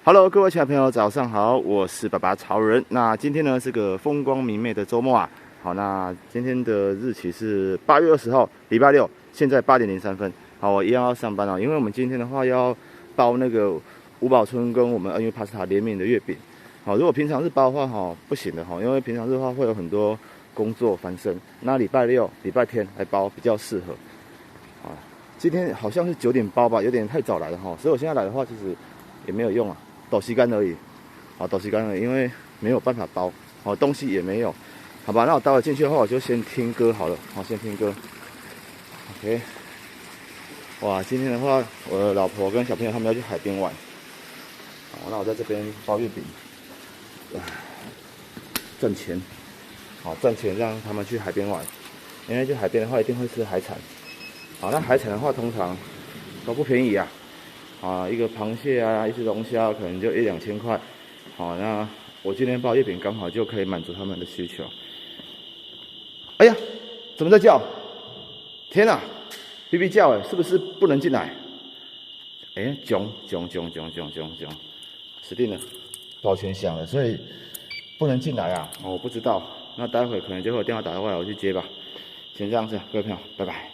Hello，各位亲爱的朋友，早上好，我是爸爸潮人。那今天呢是个风光明媚的周末啊。好，那今天的日期是8月20号，礼拜六，现在8点03分。好，我一样要上班啊，因为我们今天的话要包那个五宝村跟我们恩裕帕斯塔联名的月饼。好，如果平常日包的话，哈不行的哈，因为平常日的话会有很多工作繁盛。那礼拜六、礼拜天来包比较适合。啊，今天好像是9点包吧，有点太早来了哈，所以我现在来的话其实也没有用啊。抖吸干而已，好，抖吸干而已，因为没有办法包，好，东西也没有，好吧，那我待会进去的话，我就先听歌好了，好，先听歌 ，OK， 哇，今天的话，我的老婆跟小朋友他们要去海边玩，好，那我在这边包月饼，赚钱，好，赚钱让他们去海边玩，因为去海边的话一定会吃海产，好，那海产的话通常都不便宜啊。啊，一个螃蟹啊，一只龙虾可能就1-2千块。好，那我今天包月饼刚好就可以满足他们的需求。哎呀，怎么在叫？天哪，B B 叫哎，是不是不能进来？哎，囧，死定了，保全响了，所以不能进来啊。哦，我不知道，那待会可能就会有电话打过来，我去接吧。先这样子，各位朋友，拜拜。